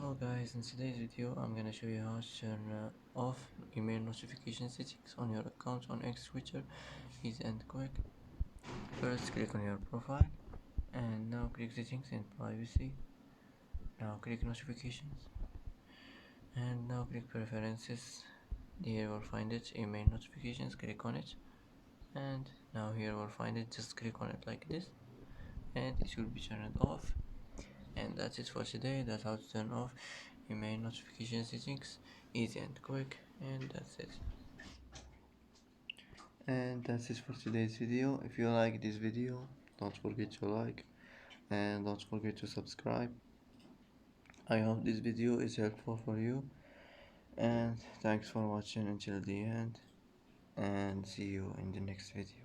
Hello guys, in today's video I'm gonna show you how to turn off email notification settings on your account on X, Twitter. Easy and quick. First click on your profile and now click settings and privacy. Now click notifications and now click preferences. Here you will find it, email notifications, click on it, and now here you will find it, just click on it like this and it will be turned off. And that's it for today. That's how to turn off email notification settings, easy and quick. And that's it. And that's it for today's video. If you like this video, don't forget to like and don't forget to subscribe. I hope this video is helpful for you, and thanks for watching until the end, and see you in the next video.